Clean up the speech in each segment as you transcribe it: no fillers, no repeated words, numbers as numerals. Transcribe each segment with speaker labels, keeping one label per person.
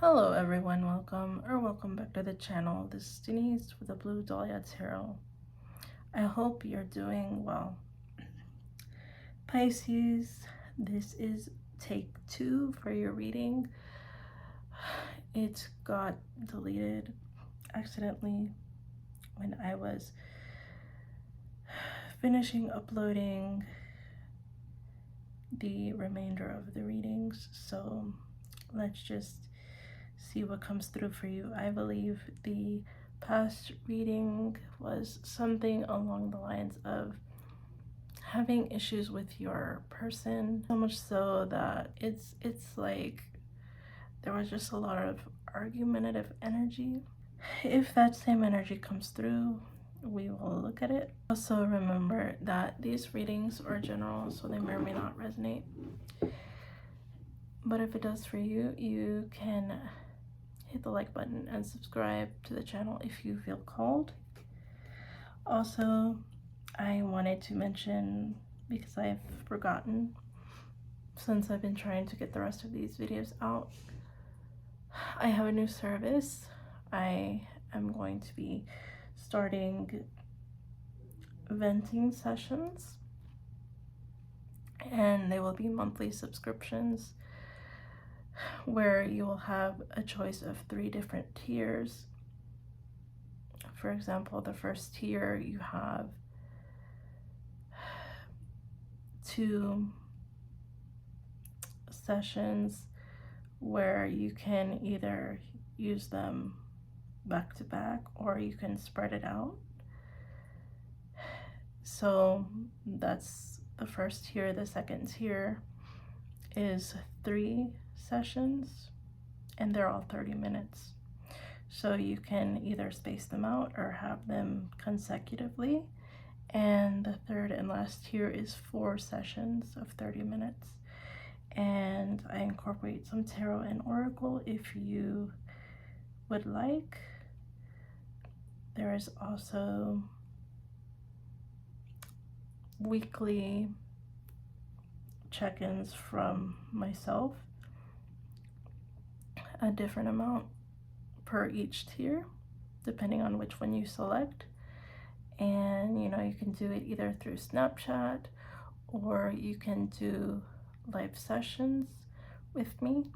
Speaker 1: Hello everyone, welcome back to the channel. This is Denise with the Blue Dahlia Tarot. I hope you're doing well. Pisces, this is take 2 for your reading. It got deleted accidentally when I was finishing uploading the remainder of the readings, so let's just see what comes through for you. I believe the past reading was something along the lines of having issues with your person, so much so that it's like there was just a lot of argumentative energy. If that same energy comes through, we will look at it. Also remember that these readings are general, so they may or may not resonate, but if it does for you, you can hit the like button and subscribe to the channel if you feel called. Also, I wanted to mention, because I've forgotten since I've been trying to get the rest of these videos out, I have a new service. I am going to be starting venting sessions, and they will be monthly subscriptions where you will have a choice of 3 different tiers. For example, the first tier, you have 2 sessions where you can either use them back to back or you can spread it out. So that's the first tier. The second tier is 3 sessions and they're all 30 minutes. So you can either space them out or have them consecutively. And the third and last tier is 4 sessions of 30 minutes. And I incorporate some tarot and oracle if you would like. There is also weekly check-ins from myself, a different amount per each tier, depending on which one you select. And you can do it either through Snapchat or you can do live sessions with me,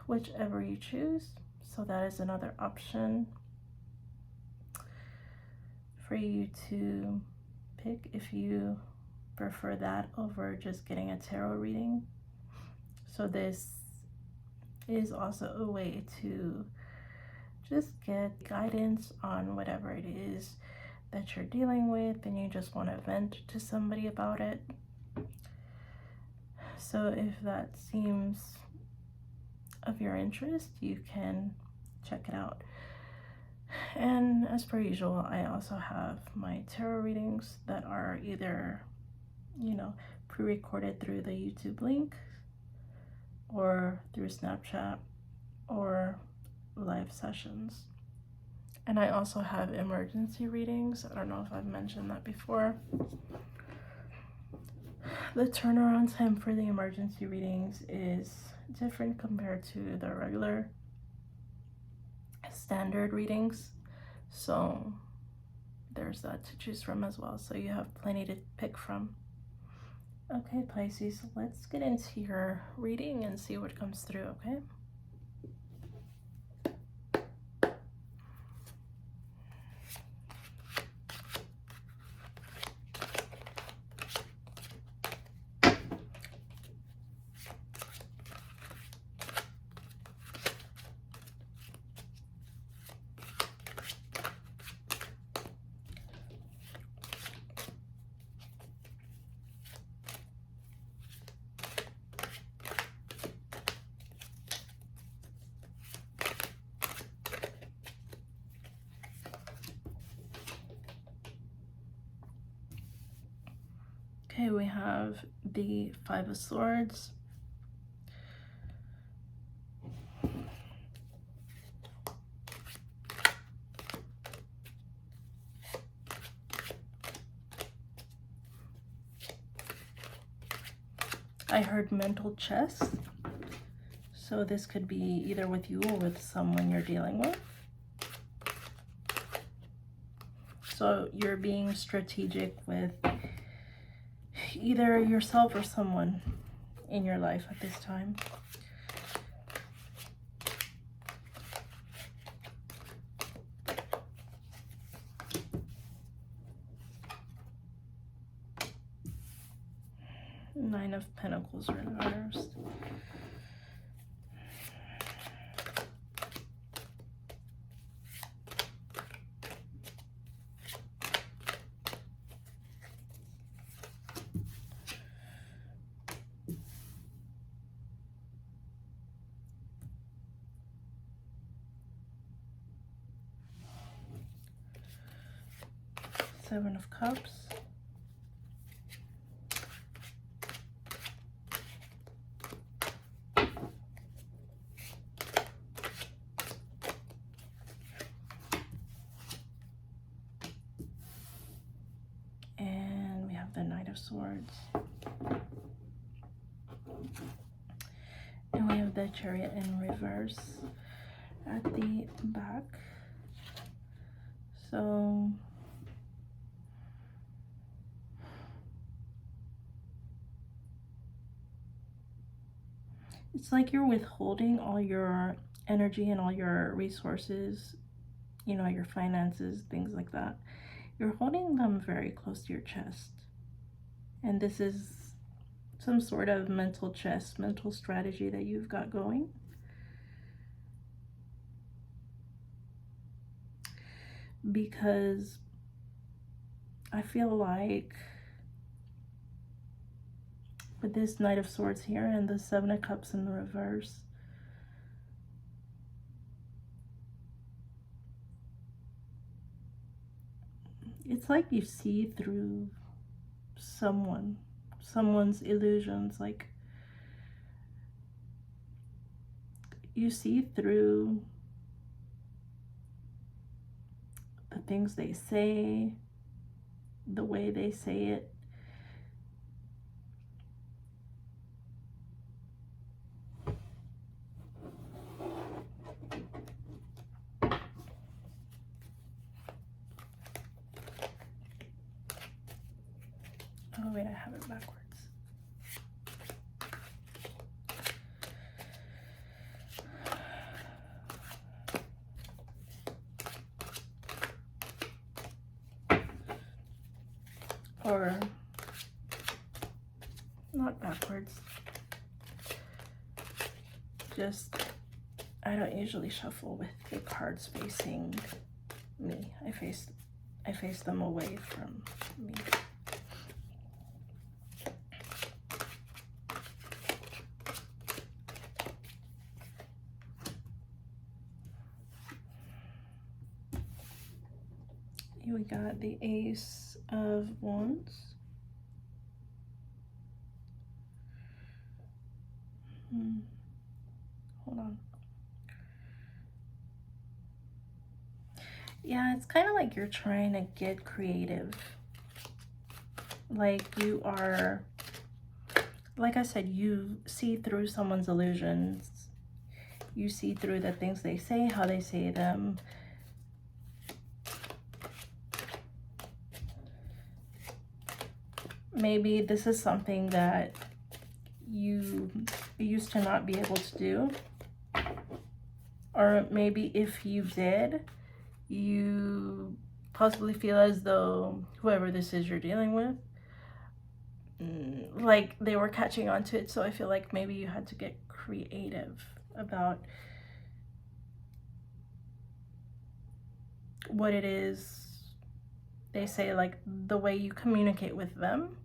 Speaker 1: whichever you choose. So that is another option for you to pick if you prefer that over just getting a tarot reading. So this is also a way to just get guidance on whatever it is that you're dealing with and you just want to vent to somebody about it. So if that seems of your interest, you can check it out. And as per usual, I also have my tarot readings that are either pre-recorded through the YouTube link or through Snapchat or live sessions. And I also have emergency readings. I don't know if I've mentioned that before. The turnaround time for the emergency readings is different compared to the regular standard readings, so there's that to choose from as well, so you have plenty to pick from. Okay, Pisces, let's get into your reading and see what comes through, okay? Okay, we have the 5 of Swords, I heard mental chess, So this could be either with you or with someone you're dealing with. So you're being strategic with either yourself or someone in your life at this time. Nine of Pentacles reversed. Seven of Cups. And we have the Knight of Swords. And we have the Chariot in reverse at the back. So it's like you're withholding all your energy and all your resources, you know, your finances, things like that. You're holding them very close to your chest. And this is some sort of mental chess, mental strategy that you've got going. Because I feel like with this Knight of Swords here and the Seven of Cups in the reverse, it's like you see through someone's illusions. Like you see through the things they say, the way they say it. Oh wait, I have it backwards. Or not backwards. Just, I don't usually shuffle with the cards facing me. I face them away from me. Here we got the Ace of Wands. Hold on. Yeah, it's kind of like you're trying to get creative. Like you are, like I said, you see through someone's illusions. You see through the things they say, how they say them. Maybe this is something that you used to not be able to do. Or maybe if you did, you possibly feel as though whoever this is you're dealing with, like they were catching on to it. So I feel like maybe you had to get creative about what it is they say, like the way you communicate with them.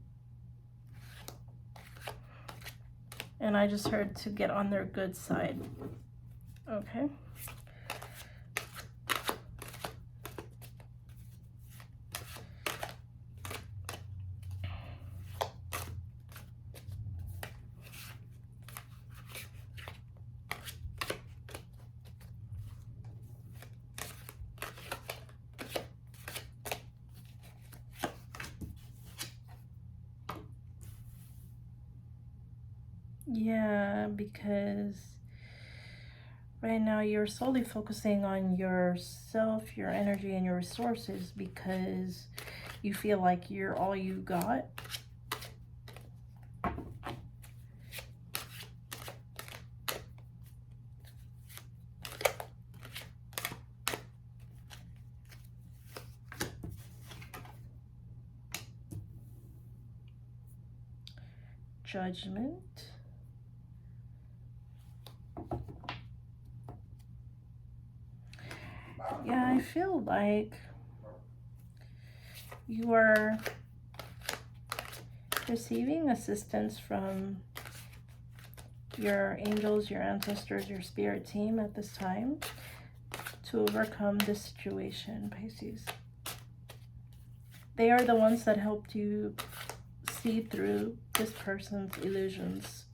Speaker 1: And I just heard to get on their good side. Okay. Yeah, because Right now, you're solely focusing on yourself, your energy, and your resources because you feel like you're all you got. Judgment. Yeah, I feel like you are receiving assistance from your angels, your ancestors, your spirit team at this time to overcome this situation, Pisces. They are the ones that helped you see through this person's illusions.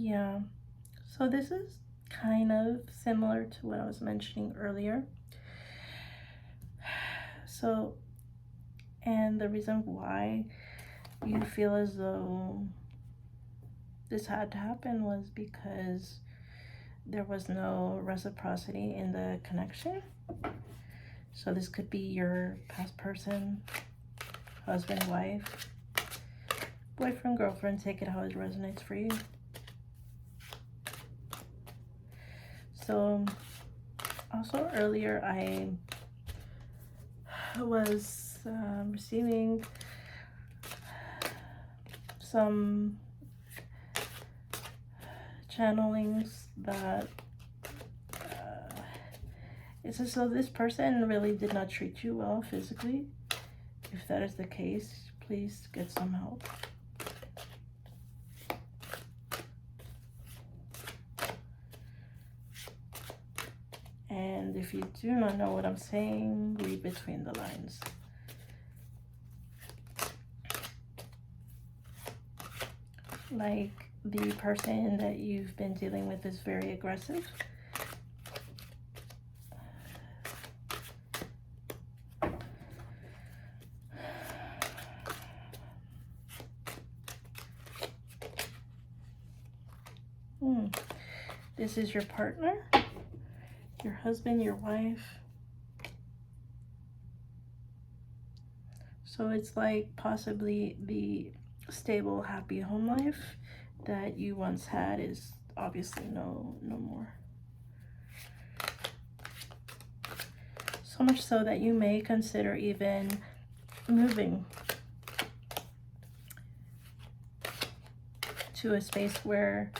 Speaker 1: Yeah, so this is kind of similar to what I was mentioning earlier. So, and the reason why you feel as though this had to happen was because there was no reciprocity in the connection. So this could be your past person, husband, wife, boyfriend, girlfriend, take it how it resonates for you. So also earlier I was receiving some channelings that it's as though this person really did not treat you well physically. If that is the case, please get some help. And if you do not know what I'm saying, read between the lines. Like the person that you've been dealing with is very aggressive. This is your partner, your husband, your wife. So it's like possibly the stable, happy home life that you once had is obviously no more. So much so that you may consider even moving to a space where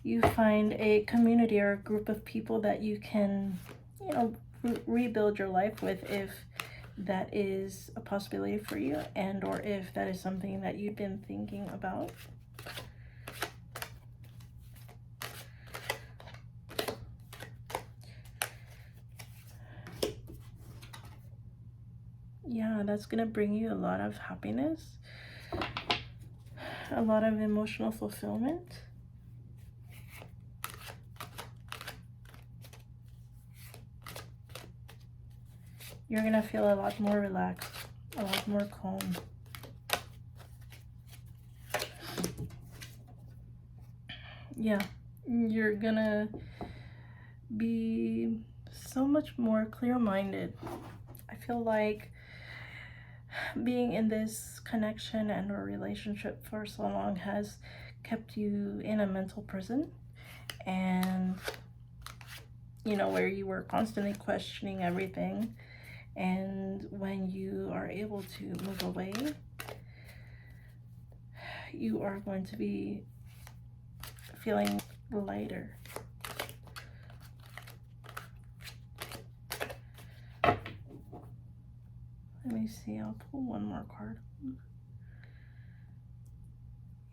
Speaker 1: you find a community or a group of people that you can, you know, rebuild your life with, if that is a possibility for you, and or if that is something that you've been thinking about. Yeah, that's gonna bring you a lot of happiness, a lot of emotional fulfillment. You're gonna feel a lot more relaxed, a lot more calm. Yeah, you're gonna be so much more clear-minded. I feel like being in this connection and or relationship for so long has kept you in a mental prison, and you know, where you were constantly questioning everything. And when you are able to move away, you are going to be feeling lighter. Let me see, I'll pull one more card.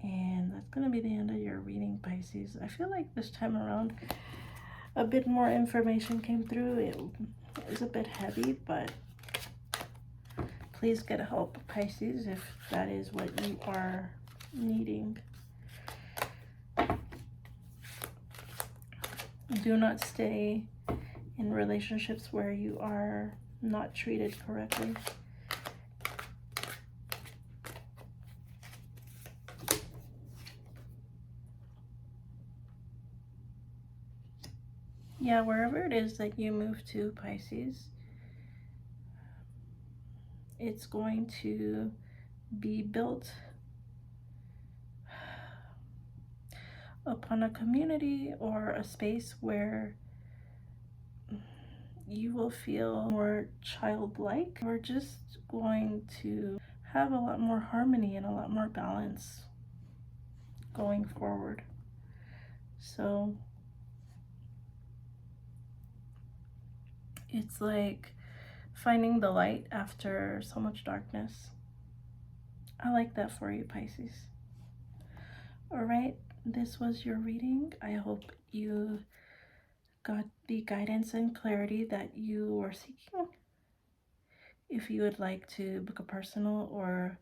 Speaker 1: And that's going to be the end of your reading, Pisces. I feel like this time around a bit more information came through. It is a bit heavy, but please get help, Pisces, if that is what you are needing. Do not stay in relationships where you are not treated correctly. Yeah, wherever it is that you move to, Pisces, it's going to be built upon a community or a space where you will feel more childlike. We're just going to have a lot more harmony and a lot more balance going forward. So it's like finding the light after so much darkness. I like that for you, Pisces. All right, this was your reading. I hope you got the guidance and clarity that you were seeking. If you would like to book a personal or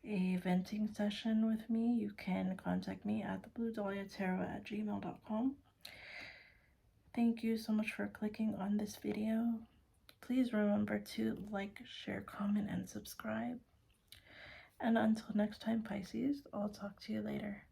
Speaker 1: a venting session with me, you can contact me at thebluedahliatarot@gmail.com. Thank you so much for clicking on this video. Please remember to like, share, comment, and subscribe. And until next time, Pisces, I'll talk to you later.